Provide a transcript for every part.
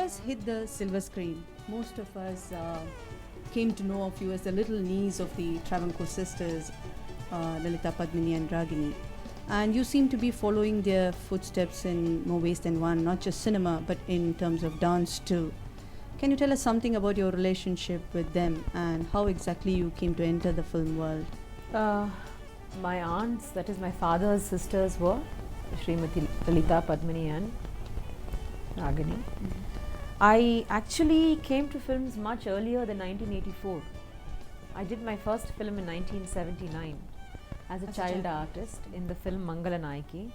has hit the silver screen, most of us came to know of you as the little niece of the Travancore sisters, Lalita, Padmini, and Ragini. And you seem to be following their footsteps in more ways than one, not just cinema, but in terms of dance too. Can you tell us something about your relationship with them and how exactly you came to enter the film world? My aunts, that is my father's sisters, were Srimati Lalita, Padmini, and Ragini. I actually came to films much earlier than 1984. I did my first film in 1979 as a child artist in the film Mangala Naiki,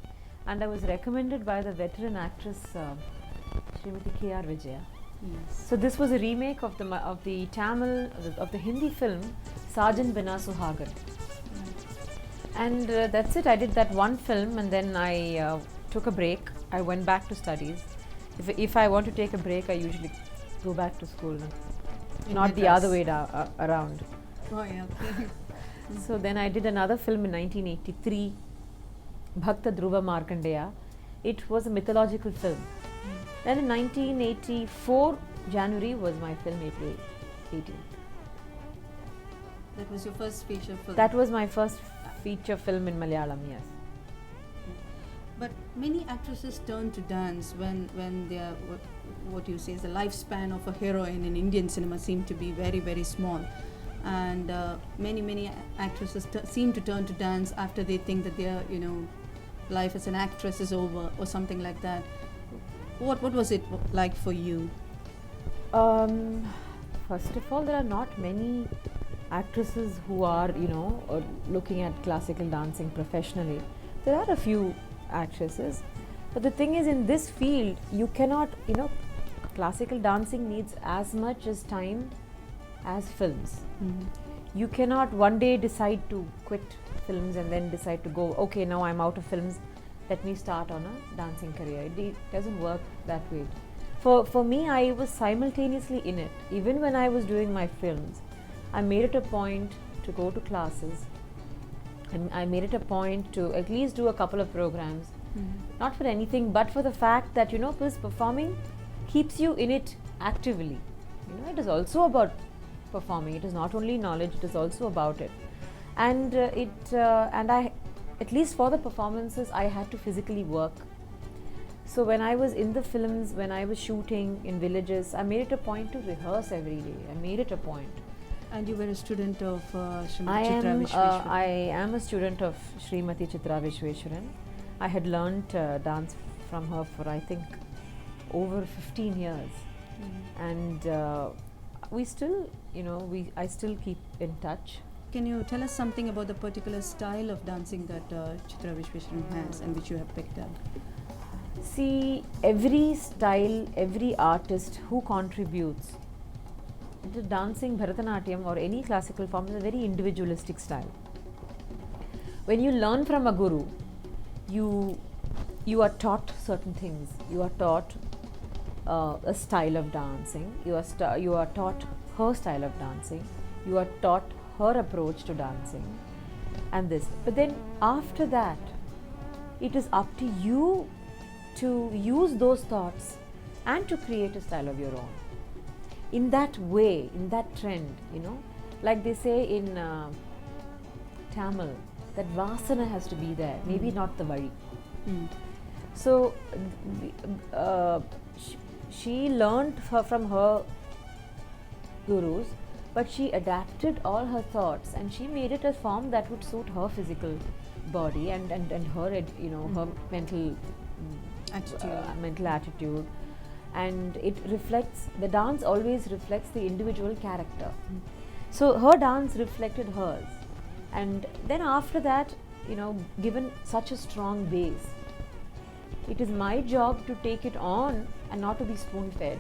and I was recommended by the veteran actress Srimati K.R. Vijaya. Yes. So this was a remake of the Tamil of the Hindi film Sajan Bina Suhagan. And that's it. I did that one film, and then I took a break. I went back to studies. If I want to take a break, I usually go back to school, not the other way around. Oh, yeah, okay. So then I did another film in 1983, Bhakta Dhruva Markandeya. It was a mythological film. Then in 1984, January was my film, April 18th. That was your first feature film? That was my first feature film in Malayalam, yes. But many actresses turn to dance when they are, what you say is the lifespan of a heroine in Indian cinema seem to be very, very small. And many actresses seem to turn to dance after they think that their life as an actress is over or something like that. What was it like for you? First of all, there are not many actresses who are looking at classical dancing professionally. There are a few actresses, but the thing is, in this field you cannot, classical dancing needs as much as time as films. You cannot one day decide to quit films and then decide to go, okay, now I'm out of films, let me start on a dancing career. It doesn't work that way. For me, I was simultaneously in it. Even when I was doing my films, I made it a point to go to classes, and I made it a point to at least do a couple of programs, not for anything but for the fact that because performing keeps you in it actively. It is also about performing. It is not only knowledge, it is also about it. And I, at least for the performances, I had to physically work. So when I was in the films, when I was shooting in villages, I made it a point to rehearse every day. I made it a point. And you were a student of Srimati Chitra Vishweshwaran? I am a student of Srimati Chitra Vishweshwaran. I had learnt dance from her for, I think, over 15 years. And we still, I still keep in touch. Can you tell us something about the particular style of dancing that Chitra Vishweshwaran has and which you have picked up? See, every style, every artist who contributes to dancing, Bharatanatyam or any classical form is a very individualistic style. When you learn from a guru, you are taught certain things. You are taught a style of dancing. You are taught her style of dancing. You are taught her approach to dancing, and this. But then after that, it is up to you to use those thoughts and to create a style of your own. In that way, in that trend, like they say in Tamil, that vasana has to be there, maybe not the vari. So she learned from her gurus, but she adapted all her thoughts and she made it a form that would suit her physical body and her her mental attitude. And it reflects, the dance always reflects the individual character. So her dance reflected hers, and then after that, given such a strong base, it is my job to take it on and not to be spoon-fed,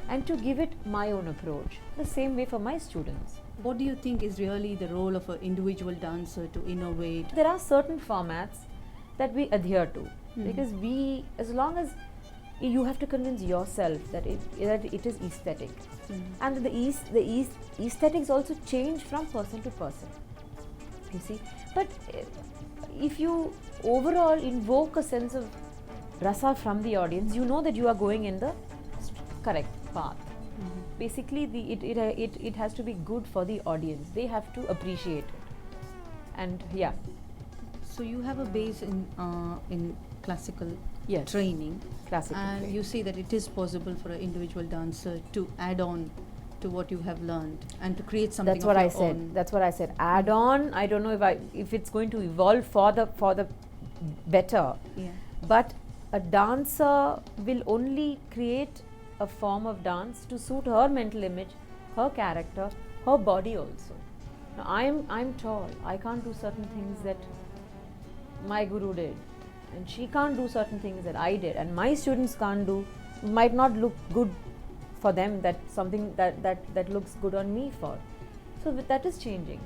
and to give it my own approach. The same way for my students. What do you think is really the role of an individual dancer to innovate? There are certain formats that we adhere to, because as long as you have to convince yourself that it is aesthetic, and the aesthetics also change from person to person. You see, but if you overall invoke a sense of rasa from the audience, you know that you are going in the correct path. Basically, it has to be good for the audience. They have to appreciate it. And yeah, So you have a base in classical yes, training, classical. and training. you say that it is possible for an individual dancer to add on to what you have learned and to create something. That's of what I your said. own. That's what I said. Add on. I don't know if it's going to evolve for the better, Yeah. but a dancer will only create a form of dance to suit her mental image, her character, her body also. Now I'm tall. I can't do certain things that my guru did, and she can't do certain things that I did, and my students can't do. Might not look good for them. That something that looks good on me for. So that is changing.